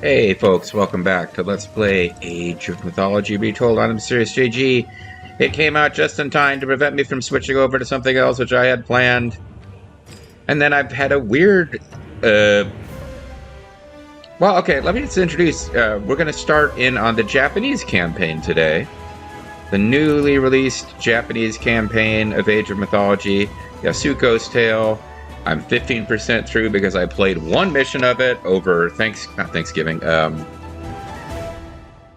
Hey folks, welcome back to Let's Play Age of Mythology Retold on Mysterious JG. It came out just in time to prevent me from switching over to something else which I had planned. And then I've had a weird... Well, okay, let me just introduce... we're going to start in on the Japanese campaign today. The newly released Japanese campaign of Age of Mythology, Yasuko's Tale. I'm 15% through because I played one mission of it over not Thanksgiving. I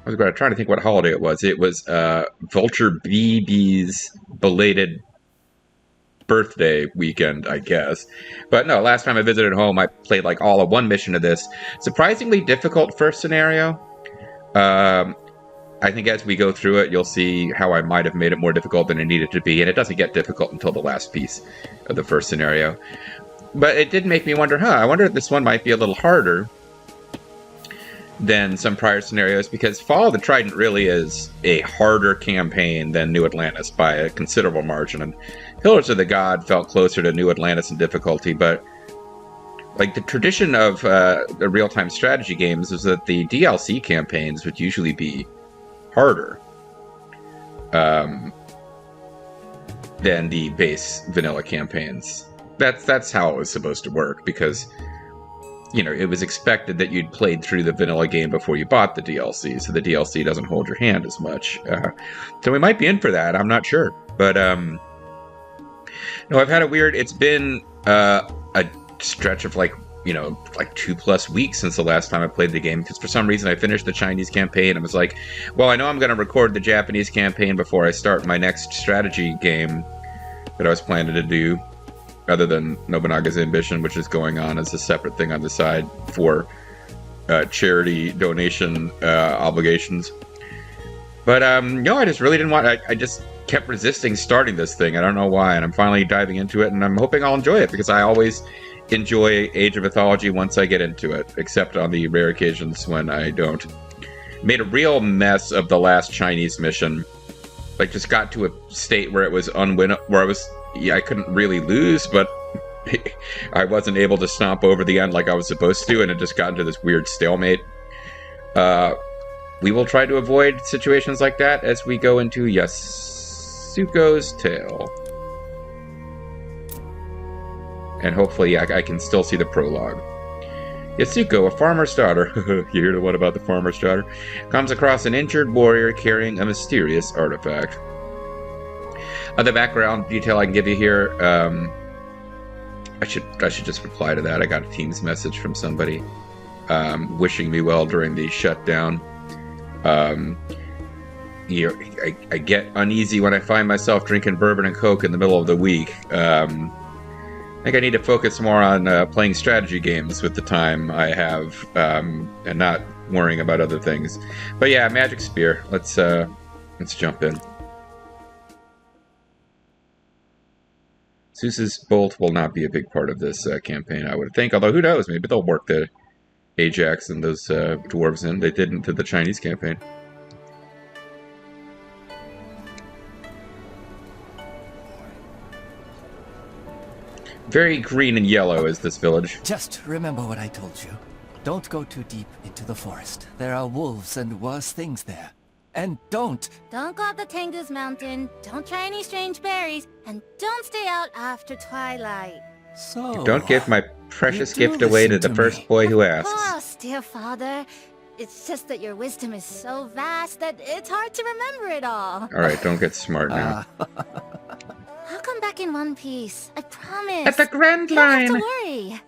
was trying to think what holiday it was. It was Vulture BB's belated birthday weekend, I guess. But no, last time I visited home, I played like all of one mission of this. Surprisingly difficult first scenario. I think as we go through it, you'll see how I might have made it more difficult than it needed to be, and it doesn't get difficult until the last piece of the first scenario. But it did make me wonder, I wonder if this one might be a little harder than some prior scenarios, because Fall of the Trident really is a harder campaign than New Atlantis by a considerable margin, and Pillars of the God felt closer to New Atlantis in difficulty, but like the tradition of the real-time strategy games is that the DLC campaigns would usually be harder than the base vanilla campaigns. That's how it was supposed to work, because, you know, it was expected that you'd played through the vanilla game before you bought the DLC, so the DLC doesn't hold your hand as much. So we might be in for that, I'm not sure. But, no, I've had it's been a stretch of like 2+ weeks since the last time I played the game, because for some reason I finished the Chinese campaign and was like, well, I know I'm going to record the Japanese campaign before I start my next strategy game that I was planning to do, other than Nobunaga's Ambition, which is going on as a separate thing on the side for charity donation obligations. But no, I just really didn't want. I just kept resisting starting this thing. I don't know why, and I'm finally diving into it, and I'm hoping I'll enjoy it, because I always enjoy Age of Mythology once I get into it, except on the rare occasions when I don't. Made a real mess of the last Chinese mission. Like, just got to a state where it was unwinnable, I couldn't really lose, but I wasn't able to stomp over the end like I was supposed to, and it just got into this weird stalemate. We will try to avoid situations like that as we go into Yasuko's Tale. And hopefully I can still see the prologue. Yasuko, a farmer's daughter, you hear the one about the farmer's daughter, comes across an injured warrior carrying a mysterious artifact. Other background detail I can give you here, I should just reply to that. I got a Teams message from somebody wishing me well during the shutdown. I get uneasy when I find myself drinking bourbon and Coke in the middle of the week. I think I need to focus more on playing strategy games with the time I have, and not worrying about other things. But yeah, Magic Spear. Let's jump in. Zeus's Bolt will not be a big part of this campaign, I would think. Although, who knows? Maybe they'll work the Ajax and those dwarves in. They didn't to the Chinese campaign. Very green and yellow is this village. Just remember what I told you. Don't go too deep into the forest. There are wolves and worse things there. And don't go up the Tengu's Mountain, don't try any strange berries, and don't stay out after twilight. So... Don't give my precious gift away to the first boy who asks. Of course, dear father. It's just that your wisdom is so vast that it's hard to remember it all. Alright, don't get smart now. I'll come back in one piece, I promise. At the Grand Line! You don't have to worry.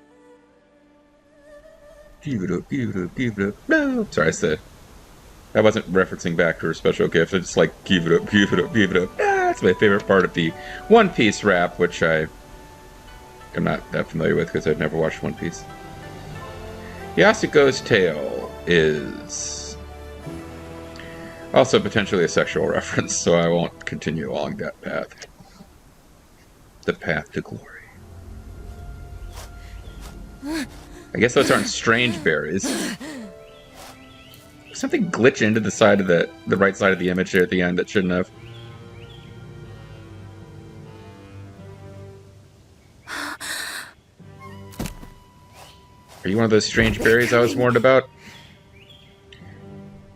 Give it up, give it up, give it up. No! Sorry, I said... I wasn't referencing back to her special gift. It's like, give it up, give it up, give it up. That's my favorite part of the One Piece rap, which I am not that familiar with because I've never watched One Piece. Yasuko's Tale is also potentially a sexual reference, so I won't continue along that path. The path to glory. I guess those aren't strange berries. Something glitch into the side of the right side of the image there at the end that shouldn't have. Are you one of those strange berries I was warned about?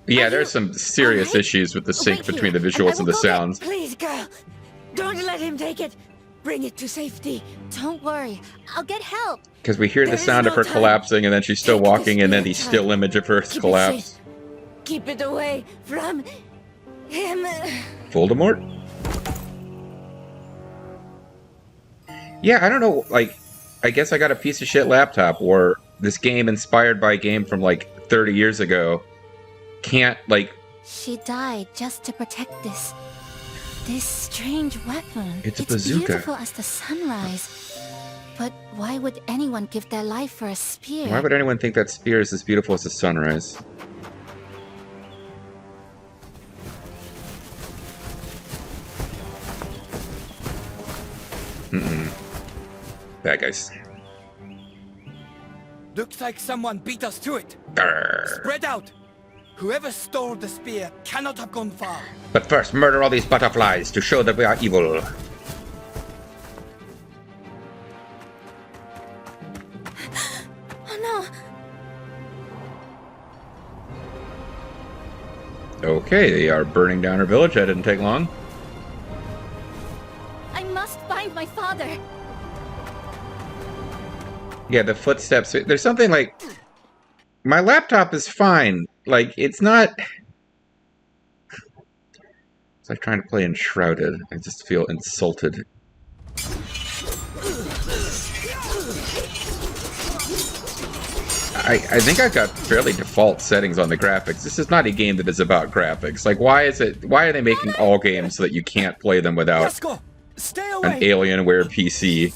Yeah, Are there's you some serious alright? issues with the sync Wait between here, the and I visuals will and the go get- sounds. Please, girl. Don't let him take it. Bring it to safety. Don't worry, I'll get help. Because we hear the There is sound of no her time. collapsing, and then she's still Take the walking, and then the spear, still child. image of her Keep collapse. it safe. Keep it away from him. Voldemort? Yeah, I don't know, like, I guess I got a piece of shit laptop, or this game inspired by a game from, like, 30 years ago can't, like... She died just to protect this strange weapon. It's a bazooka. Beautiful as the sunrise. But why would anyone give their life for a spear? Why would anyone think that spear is as beautiful as the sunrise? Bad guys. Looks like someone beat us to it. Grr. Spread out. Whoever stole the spear cannot have gone far. But first, murder all these butterflies to show that we are evil. Oh no! Okay, they are burning down her village. That didn't take long. I must find my father. Yeah, the footsteps. There's something like... My laptop is fine. Like, it's not... It's like trying to play Enshrouded. I just feel insulted. I think I've got fairly default settings on the graphics. This is not a game that is about graphics. Like, why are they making all games so that you can't play them without Let's go. Stay an away. Alienware PC?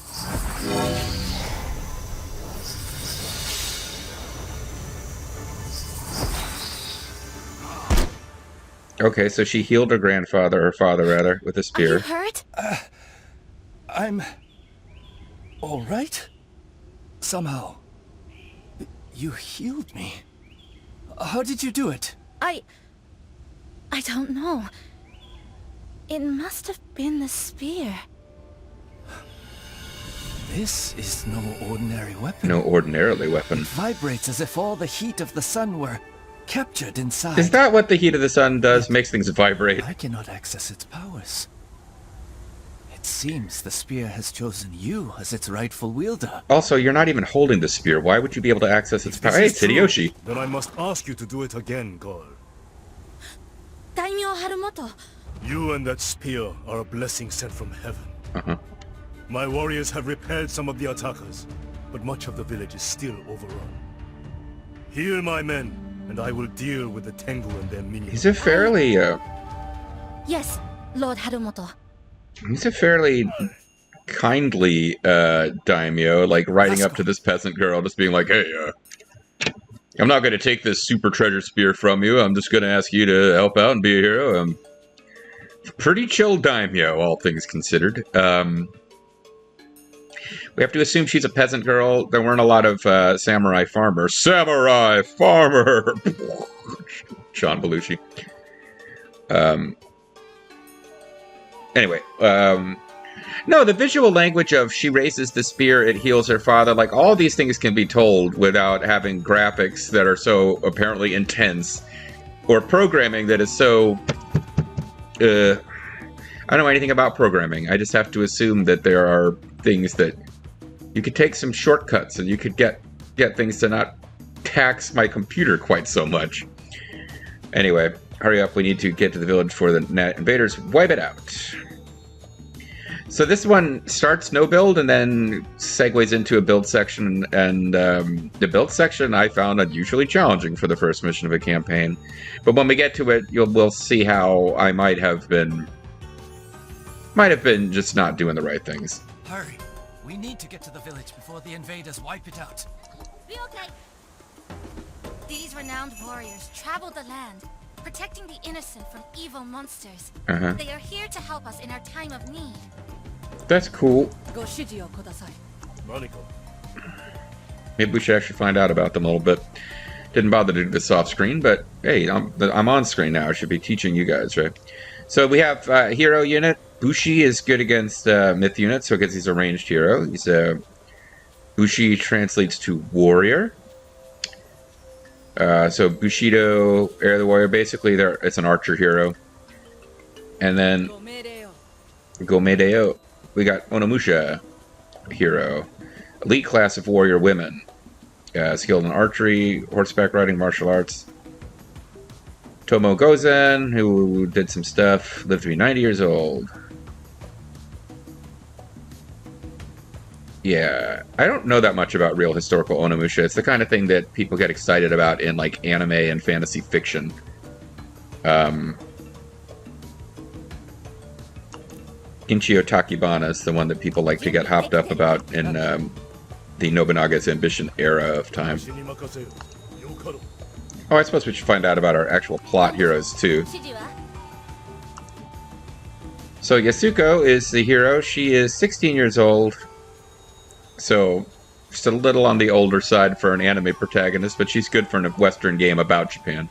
Okay, so she healed her father rather, with a Are you spear. hurt? I'm all right. Somehow, you healed me. How did you do it? I don't know. It must have been the spear. This is no ordinary weapon. No ordinarily weapon. It vibrates as if all the heat of the sun were captured inside. Is that what the heat of the sun does? Makes things vibrate. I cannot access its powers. It seems the spear has chosen you as its rightful wielder. Also, you're not even holding the spear. Why would you be able to access its power? Hey, it's Hideyoshi. Then I must ask you to do it again, girl. Daimyo Harumoto. You and that spear are a blessing sent from heaven. Uh-huh. My warriors have repelled some of the attackers, but much of the village is still overrun. Heal my men, and I will deal with the Tengu and their minions. He's a fairly, Yes, Lord Harumoto. he's a fairly kindly, daimyo, like, riding up to this peasant girl, just being like, hey, I'm not going to take this super treasure spear from you. I'm just going to ask you to help out and be a hero. Pretty chill daimyo, all things considered. We have to assume she's a peasant girl. There weren't a lot of samurai farmers. Samurai farmer! John Belushi. Anyway, no, the visual language of she raises the spear, it heals her father, like, all these things can be told without having graphics that are so apparently intense, or programming that is so... I don't know anything about programming. I just have to assume that there are things that... You could take some shortcuts, and you could get things to not tax my computer quite so much. Anyway, hurry up, we need to get to the village before the invaders wipe it out. So this one starts no build and then segues into a build section, and the build section I found unusually challenging for the first mission of a campaign. But when we get to it, we'll see how I might have been just not doing the right things. Hurry. We need to get to the village before the invaders wipe it out. Be okay. These renowned warriors traveled the land, protecting the innocent from evil monsters. Uh-huh. They are here to help us in our time of need. That's cool. Go shiji o kudasai. Monica. Maybe we should actually find out about them a little bit. Didn't bother to do this off screen, but hey, I'm on screen now. I should be teaching you guys, right? So we have hero unit. Bushi is good against myth units, so because he's a ranged hero. Bushi translates to warrior. So Bushido, Air of the Warrior, basically it's an archer hero. And then Gomedeo, we got Onimusha hero. Elite class of warrior women. Skilled in archery, horseback riding, martial arts. Tomo Gozen, who did some stuff, lived to be 90 years old. Yeah, I don't know that much about real historical Onimusha. It's the kind of thing that people get excited about in like anime and fantasy fiction. Inchio Takibana is the one that people like to get hopped up about in the Nobunaga's Ambition era of time. Oh, I suppose we should find out about our actual plot heroes too. So Yasuko is the hero. She is 16 years old. So just a little on the older side for an anime protagonist, but she's good for a Western game about Japan.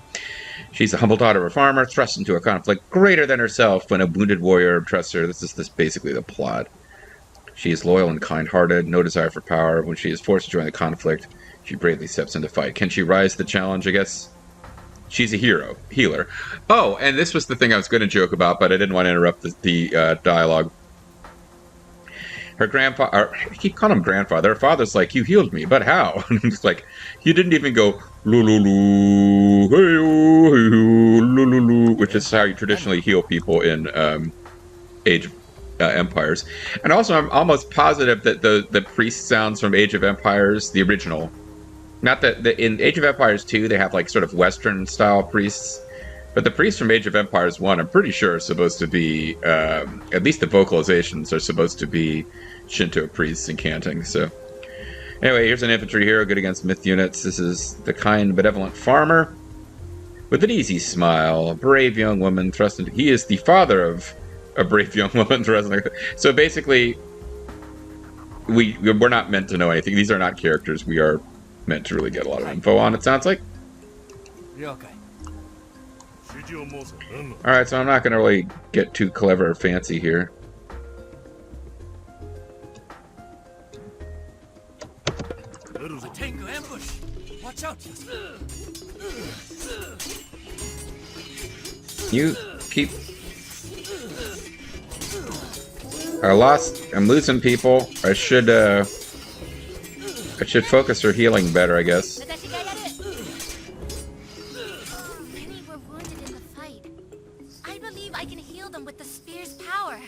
She's a humble daughter of a farmer, thrust into a conflict greater than herself when a wounded warrior trusts her. This is basically the plot. She is loyal and kind-hearted, no desire for power. When she is forced to join the conflict, she bravely steps into fight. Can she rise to the challenge, I guess? She's a healer. Oh, and this was the thing I was going to joke about, but I didn't want to interrupt the dialogue. Her grandfather, I keep calling him grandfather. Her father's like, you healed me, but how? And it's like, you didn't even go, lu-lu-lu, hey-oh, hey-oh, lu-lu-lu, which is how you traditionally heal people in Age of Empires. And also, I'm almost positive that the priest sounds from Age of Empires, the original. Not that in Age of Empires 2, they have like sort of Western-style priests. But the priests from Age of Empires 1, I'm pretty sure, are supposed to be, at least the vocalizations are supposed to be Shinto priests incanting. So, anyway, here's an infantry hero good against myth units. This is the kind, benevolent farmer with an easy smile, a brave young woman thrust into. He is the father of a brave young woman thrust into. So basically, we're not meant to know anything. These are not characters we are meant to really get a lot of info on, it sounds like. Alright, so I'm not going to really get too clever or fancy here. Watch out. You keep... I'm losing people. I should focus her healing better, I guess. Many were wounded in the fight. I believe I can heal them with the spear's power.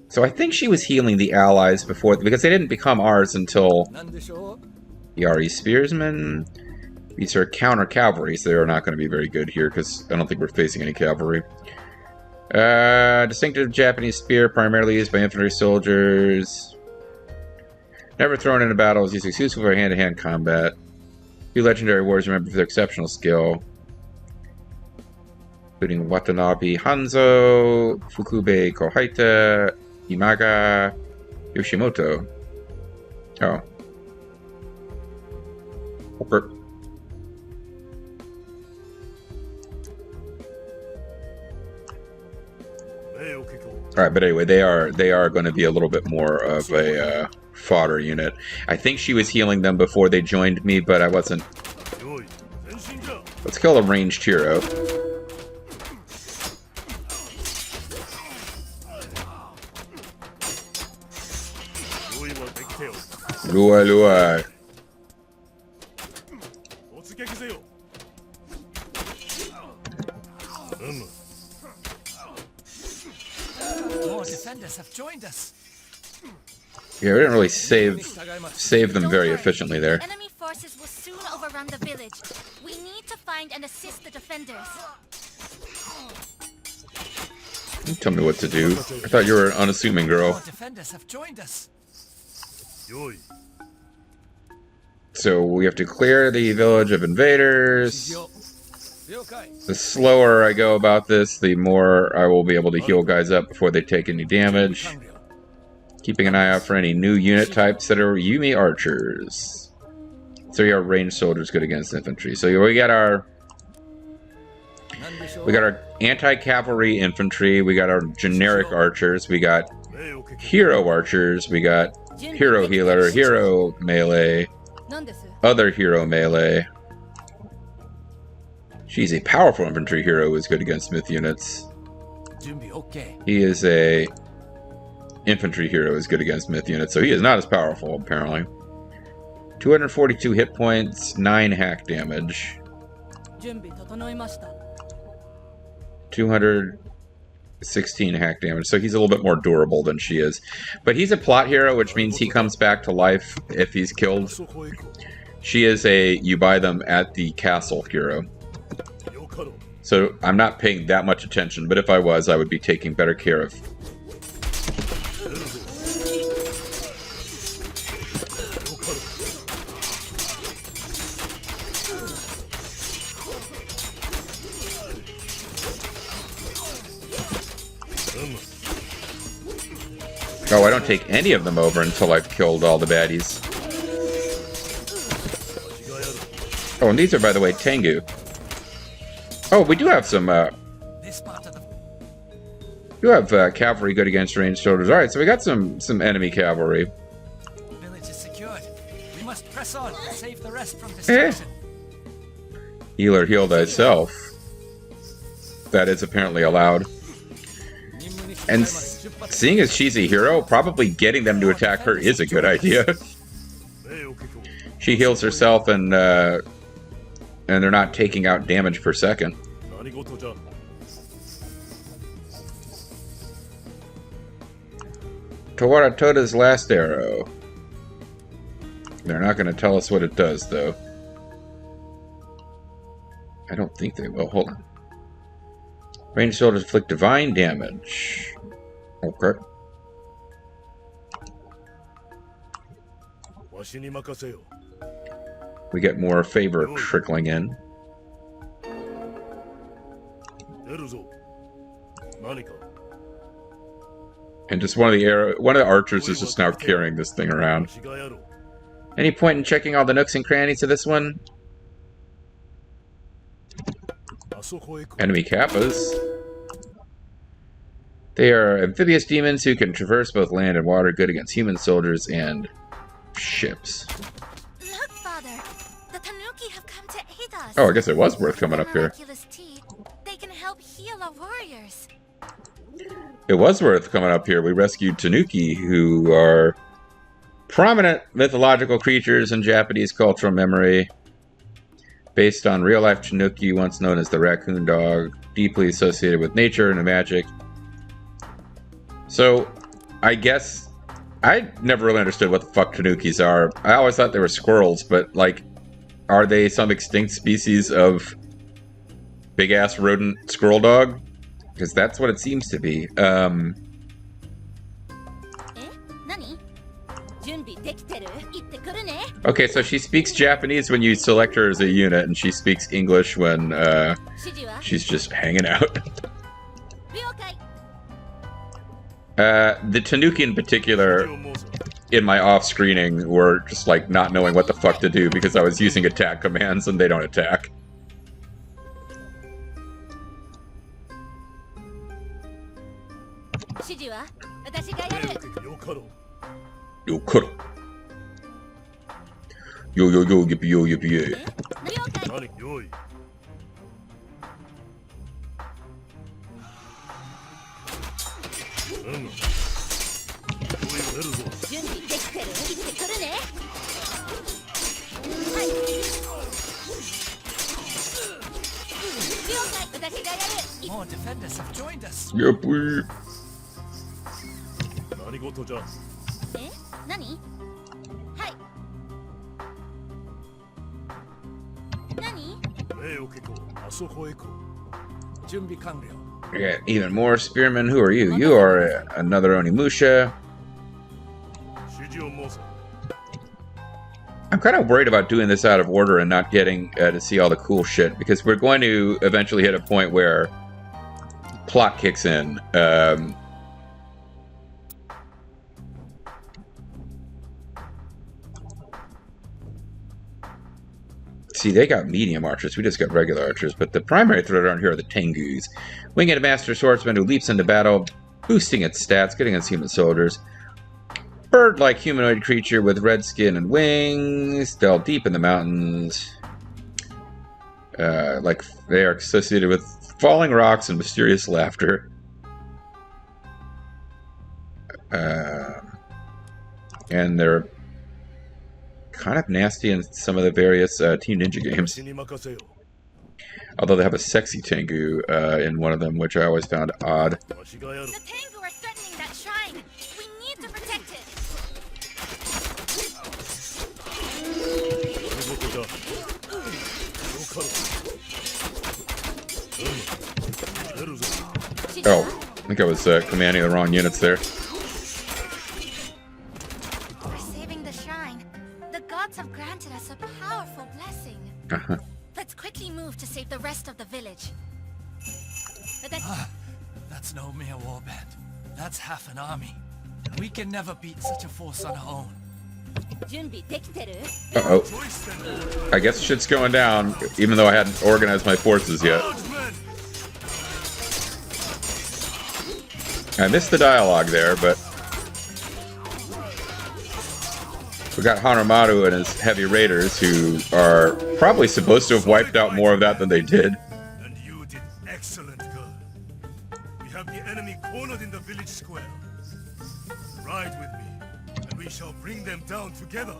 So I think she was healing the allies before, because they didn't become ours until Yari Spearsmen. These are counter cavalry, so they're not going to be very good here, because I don't think we're facing any cavalry. Distinctive Japanese spear, primarily used by infantry soldiers. Never thrown into battles, used exclusively for hand-to-hand combat. Few legendary warriors remembered for their exceptional skill, including Watanabe Hanzo, Fukube Kohaita, Imaga, Yoshimoto. Oh. Okay. Alright, but anyway, they are going to be a little bit more of a fodder unit. I think she was healing them before they joined me, but I wasn't. Let's kill a ranged hero. Luai. More defenders have joined us. Yeah, we didn't really save them very efficiently there. Enemy forces will soon overrun the village. We need to find and assist the defenders. Don't tell me what to do. I thought you were an unassuming girl. More defenders have joined us. So we have to clear the village of invaders. The slower I go about this, the more I will be able to heal guys up before they take any damage. Keeping an eye out for any new unit types that are Yumi archers. So our ranged soldiers good against infantry. So we got our anti-cavalry infantry, we got our generic archers, we got hero archers, we got hero healer, hero melee, other hero melee. She's a powerful infantry hero who is good against myth units. Okay. He is a infantry hero who is good against myth units, so he is not as powerful, apparently. 242 hit points, 9 hack damage. 216 hack damage, so he's a little bit more durable than she is. But he's a plot hero, which means he comes back to life if he's killed. She is a you buy them at the castle hero. So I'm not paying that much attention, but if I was, I would be taking better care of. Oh, I don't take any of them over until I've killed all the baddies. Oh, and these are, by the way, Tengu. Oh, we do have some, cavalry good against ranged soldiers. Alright, so we got some enemy cavalry. The village is secured. We must press on and save the rest from destruction. Healer, heal thyself. That is apparently allowed. And seeing as she's a hero, probably getting them to attack her is a good idea. She heals herself and they're not taking out damage per second. Tawara Toda's last arrow. They're not going to tell us what it does, though. I don't think they will. Hold on. Ranged soldiers inflict divine damage. Okay. We get more favor trickling in. And just one of the archers is just now carrying this thing around. Any point in checking all the nooks and crannies of this one? Enemy kappas. They are amphibious demons who can traverse both land and water, good against human soldiers and ships. Look, Father, the Tanuki have come to aid us. Oh, I guess it was worth coming up here. They can help heal our warriors. It was worth coming up here. We rescued Tanuki, who are prominent mythological creatures in Japanese cultural memory, based on real-life Tanuki, once known as the raccoon dog, deeply associated with nature and magic. So, I guess I never really understood what the fuck Tanukis are. I always thought they were squirrels, but, like, are they some extinct species of big-ass rodent squirrel dog? Because that's what it seems to be. Okay, so she speaks Japanese when you select her as a unit, and she speaks English when she's just hanging out. The Tanuki in particular, in my off-screening, were just like not knowing what the fuck to do because I was using attack commands and they don't attack. Yo, cuddle. Yo, yo, yo, yippee, yo, yippee, yay. More defenders have joined us. Yep, we... Yeah, even more spearmen. Who are you? You are another Onimusha. I'm kind of worried about doing this out of order and not getting to see all the cool shit, because we're going to eventually hit a point where plot kicks in. See, they got medium archers. We just got regular archers. But the primary threat around here are the Tengus. Winged Master Swordsman who leaps into battle, boosting its stats, getting against human soldiers. Bird-like humanoid creature with red skin and wings. Delve deep in the mountains. Like they are associated with falling rocks and mysterious laughter. And they're kind of nasty in some of the various Team Ninja games. Although they have a sexy Tengu in one of them, which I always found odd. The Tengu are threatening that shrine. We need to protect it. Oh, I think I was commanding the wrong units there. For saving the shrine, the gods have granted us a powerful blessing. Let's quickly move to save the rest of the village. That's no mere warband. That's half an army. We can never beat such a force on our own. Uh-oh. I guess shit's going down, even though I hadn't organized my forces yet. I missed the dialogue there, but we got Hanamaru and his heavy raiders, who are probably supposed to have wiped out more of that than they did. And you did excellent, girl. We have the enemy cornered in the village square. Ride with me, and we shall bring them down together.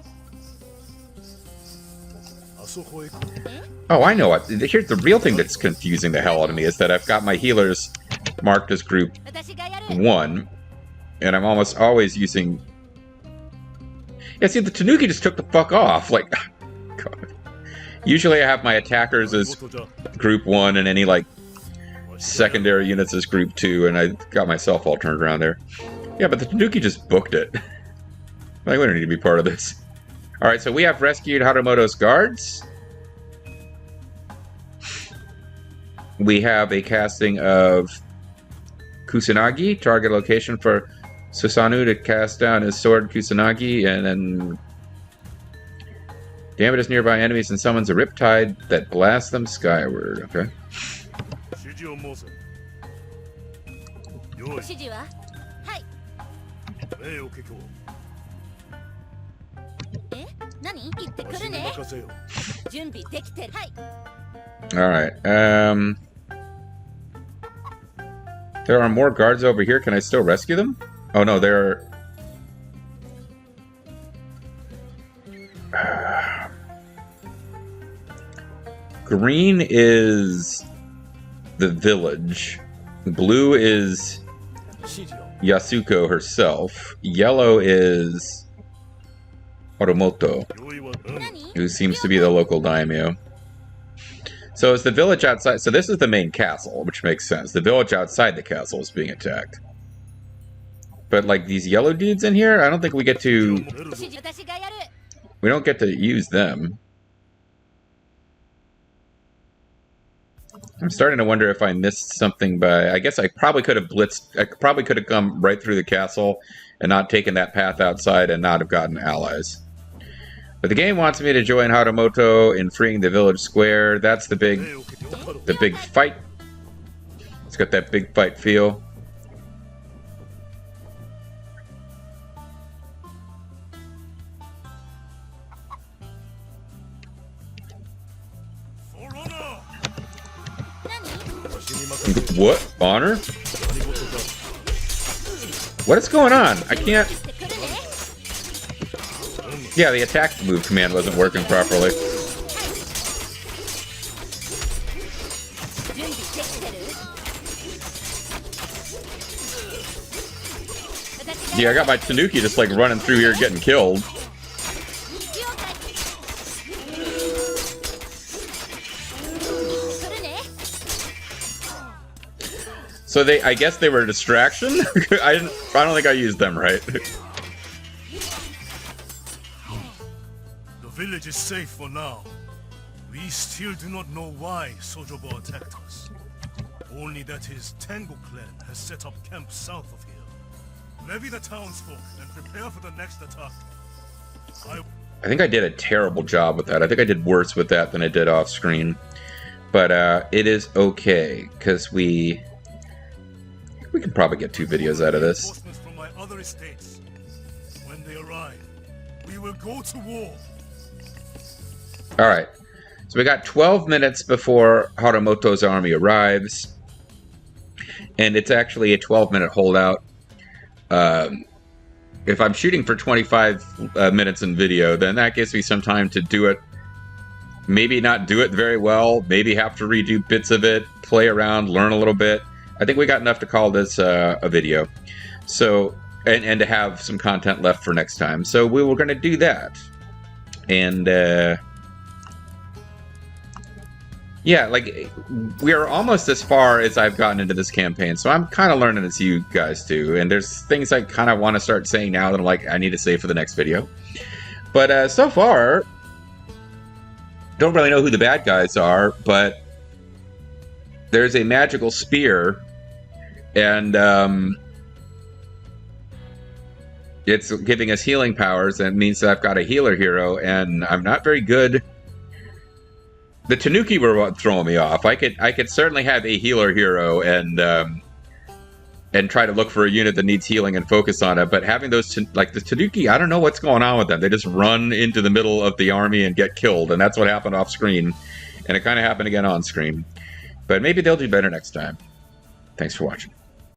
Oh, I know what. Here's the real thing that's confusing the hell out of me is that I've got my healers marked as group 1, and I'm almost always using... Yeah, see, the Tanuki just took the fuck off. Like, God. Usually I have my attackers as group 1 and any, like, secondary units as group 2, and I got myself all turned around there. Yeah, but the Tanuki just booked it. Like, we don't need to be part of this. Alright, so we have rescued Haramoto's guards. We have a casting of Kusanagi, target location for Susanoo to cast down his sword Kusanagi, and then damages nearby enemies and summons a riptide that blasts them skyward. Okay. Alright, there are more guards over here. Can I still rescue them? Oh no, they're... Green is the village. Blue is Yasuko herself. Yellow is Horomoto, who seems to be the local daimyo. So is the village outside... So this is the main castle, which makes sense. The village outside the castle is being attacked. But, like, these yellow dudes in here, I don't think we get to... We don't get to use them. I'm starting to wonder if I missed something by... I guess I probably could have blitzed... I probably could have come right through the castle and not taken that path outside and not have gotten allies. But the game wants me to join Haramoto in freeing the village square. That's the big fight. It's got that big fight feel. What? Honor? What is going on? I can't... Yeah, the attack move command wasn't working properly. Yeah, I got my Tanuki just like running through here getting killed. So I guess they were a distraction? I don't think I used them right. The village is safe for now. We still do not know why Sojobo attacked us. Only that his Tengu clan has set up camp south of here. Levy the townsfolk and prepare for the next attack. I think I did a terrible job with that. I think I did worse with that than I did off screen. But it is okay, because we can probably get 2 videos out of this. From my other estates. When they arrive, we will go to war. Alright. So we got 12 minutes before Haramoto's army arrives. And it's actually a 12-minute holdout. If I'm shooting for 25 minutes in video, then that gives me some time to do it. Maybe not do it very well. Maybe have to redo bits of it, play around, learn a little bit. I think we got enough to call this a video. So, and to have some content left for next time. So we were going to do that. And, yeah, like, we are almost as far as I've gotten into this campaign, so I'm kind of learning as you guys do, and there's things I kind of want to start saying now that I'm like, I need to say for the next video. But so far, don't really know who the bad guys are, but there's a magical spear, and it's giving us healing powers, and it means that I've got a healer hero, and I'm not very good. The Tanuki were throwing me off. I could certainly have a healer hero and try to look for a unit that needs healing and focus on it. But having those, like the Tanuki, I don't know what's going on with them. They just run into the middle of the army and get killed, and that's what happened off screen. And it kind of happened again on screen. But maybe they'll do better next time. Thanks for watching.